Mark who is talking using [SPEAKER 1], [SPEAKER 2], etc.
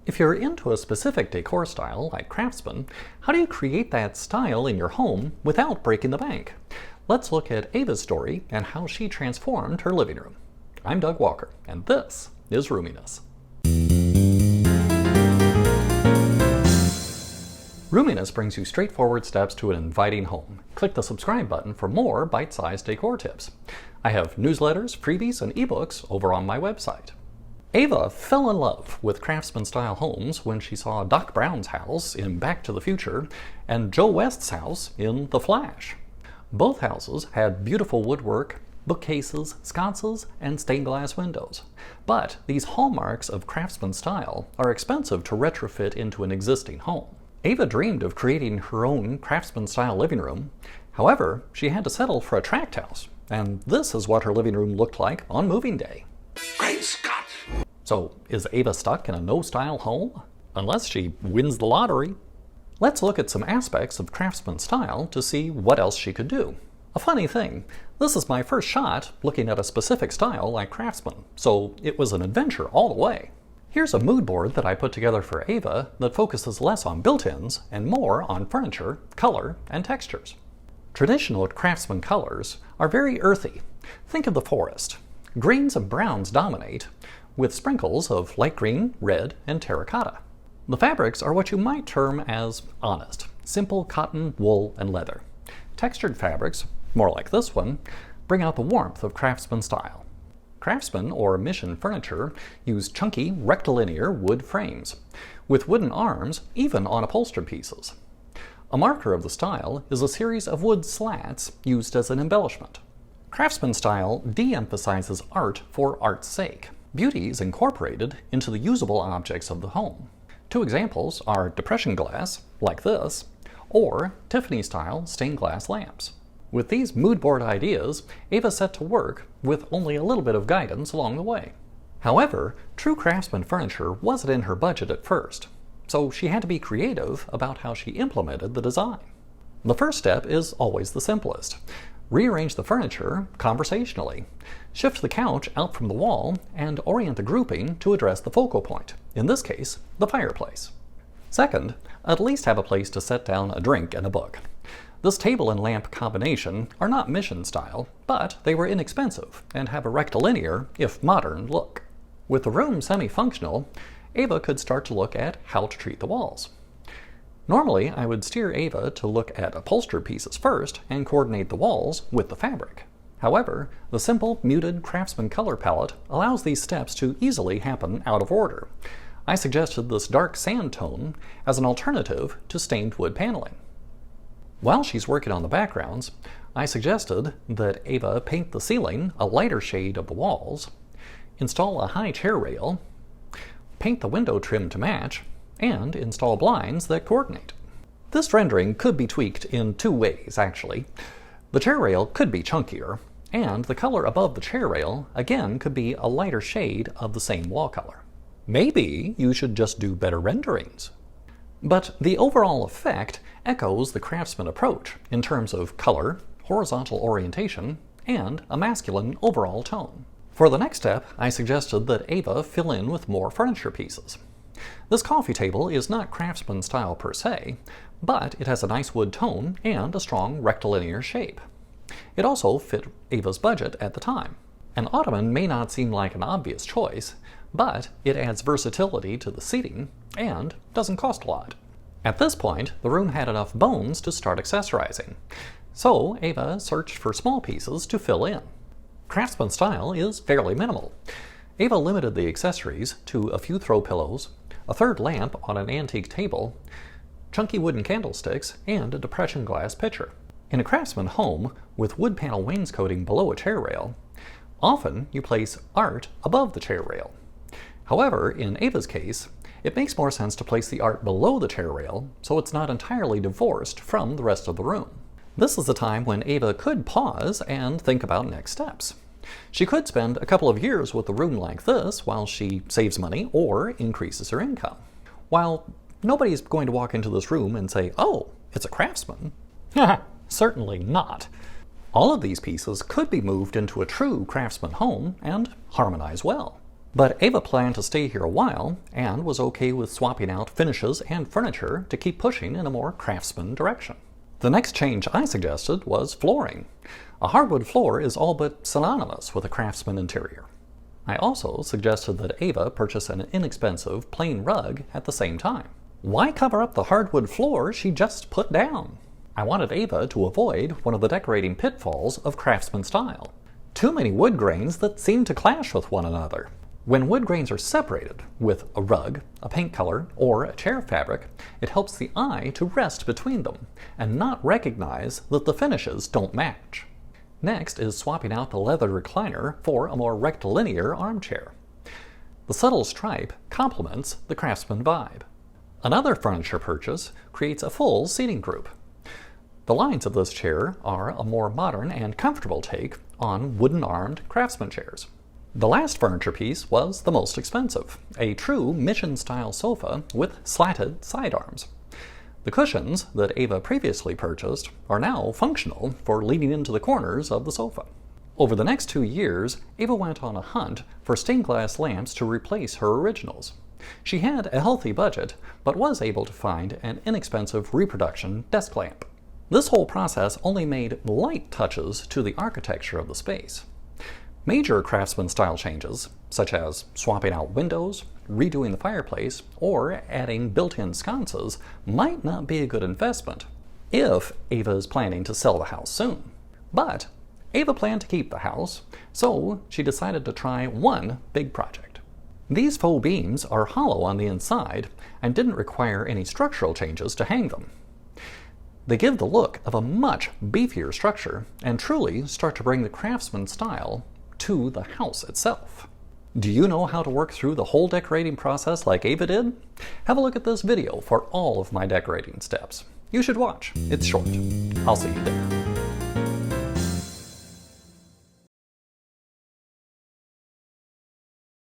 [SPEAKER 1] If you're into a specific decor style like Craftsman, how do you create that style in your home without breaking the bank? Let's look at Ava's story and how she transformed her living room. I'm Doug Walker, and this is Roominess. Roominess brings you straightforward steps to an inviting home. Click the subscribe button for more bite-sized decor tips. I have newsletters, freebies, and ebooks over on my website. Ava fell in love with Craftsman-style homes when she saw Doc Brown's house in Back to the Future and Joe West's house in The Flash. Both houses had beautiful woodwork, bookcases, sconces, and stained glass windows. But these hallmarks of Craftsman style are expensive to retrofit into an existing home. Ava dreamed of creating her own Craftsman-style living room. However, she had to settle for a tract house, and this is what her living room looked like on moving day.
[SPEAKER 2] Great Scott!
[SPEAKER 1] So, is Ava stuck in a no-style home? Unless she wins the lottery. Let's look at some aspects of Craftsman style to see what else she could do. A funny thing, this is my first shot looking at a specific style like Craftsman, so it was an adventure all the way. Here's a mood board that I put together for Ava that focuses less on built-ins and more on furniture, color, and textures. Traditional Craftsman colors are very earthy. Think of the forest. Greens and browns dominate, with sprinkles of light green, red, and terracotta. The fabrics are what you might term as honest, simple cotton, wool, and leather. Textured fabrics, more like this one, bring out the warmth of Craftsman style. Craftsman or Mission furniture use chunky, rectilinear wood frames, with wooden arms even on upholstered pieces. A marker of the style is a series of wood slats used as an embellishment. Craftsman style de-emphasizes art for art's sake. Beauty is incorporated into the usable objects of the home. Two examples are depression glass, like this, or Tiffany-style stained glass lamps. With these mood board ideas, Ava set to work with only a little bit of guidance along the way. However, true Craftsman furniture wasn't in her budget at first, so she had to be creative about how she implemented the design. The first step is always the simplest. Rearrange the furniture conversationally. Shift the couch out from the wall and orient the grouping to address the focal point, in this case, the fireplace. Second, at least have a place to set down a drink and a book. This table and lamp combination are not Mission style, but they were inexpensive and have a rectilinear, if modern, look. With the room semi-functional, Ava could start to look at how to treat the walls. Normally, I would steer Ava to look at upholstered pieces first and coordinate the walls with the fabric. However, the simple, muted Craftsman color palette allows these steps to easily happen out of order. I suggested this dark sand tone as an alternative to stained wood paneling. While she's working on the backgrounds, I suggested that Ava paint the ceiling a lighter shade of the walls, install a high chair rail, paint the window trim to match, and install blinds that coordinate. This rendering could be tweaked in two ways, actually. The chair rail could be chunkier, and the color above the chair rail, again, could be a lighter shade of the same wall color. Maybe you should just do better renderings. But the overall effect echoes the Craftsman approach in terms of color, horizontal orientation, and a masculine overall tone. For the next step, I suggested that Ava fill in with more furniture pieces. This coffee table is not Craftsman style per se, but it has a nice wood tone and a strong rectilinear shape. It also fit Ava's budget at the time. An ottoman may not seem like an obvious choice, but it adds versatility to the seating and doesn't cost a lot. At this point, the room had enough bones to start accessorizing, so Ava searched for small pieces to fill in. Craftsman style is fairly minimal. Ava limited the accessories to a few throw pillows, a third lamp on an antique table, chunky wooden candlesticks, and a depression glass pitcher. In a Craftsman home with wood panel wainscoting below a chair rail, often you place art above the chair rail. However, in Ava's case, it makes more sense to place the art below the chair rail so it's not entirely divorced from the rest of the room. This is the time when Ava could pause and think about next steps. She could spend a couple of years with a room like this while she saves money or increases her income. While nobody's going to walk into this room and say, "Oh, it's a Craftsman." Certainly not. All of these pieces could be moved into a true Craftsman home and harmonize well. But Ava planned to stay here a while and was okay with swapping out finishes and furniture to keep pushing in a more Craftsman direction. The next change I suggested was flooring. A hardwood floor is all but synonymous with a Craftsman interior. I also suggested that Ava purchase an inexpensive plain rug at the same time. Why cover up the hardwood floor she just put down? I wanted Ava to avoid one of the decorating pitfalls of Craftsman style. Too many wood grains that seem to clash with one another. When wood grains are separated with a rug, a paint color, or a chair fabric, it helps the eye to rest between them and not recognize that the finishes don't match. Next is swapping out the leather recliner for a more rectilinear armchair. The subtle stripe complements the Craftsman vibe. Another furniture purchase creates a full seating group. The lines of this chair are a more modern and comfortable take on wooden-armed Craftsman chairs. The last furniture piece was the most expensive, a true mission-style sofa with slatted sidearms. The cushions that Ava previously purchased are now functional for leaning into the corners of the sofa. Over the next 2 years, Ava went on a hunt for stained glass lamps to replace her originals. She had a healthy budget, but was able to find an inexpensive reproduction desk lamp. This whole process only made light touches to the architecture of the space. Major Craftsman style changes, such as swapping out windows, redoing the fireplace, or adding built-in sconces, might not be a good investment if Ava is planning to sell the house soon. But Ava planned to keep the house, so she decided to try one big project. These faux beams are hollow on the inside and didn't require any structural changes to hang them. They give the look of a much beefier structure and truly start to bring the Craftsman style to the house itself. Do you know how to work through the whole decorating process like Ava did? Have a look at this video for all of my decorating steps. You should watch. It's short. I'll see you there.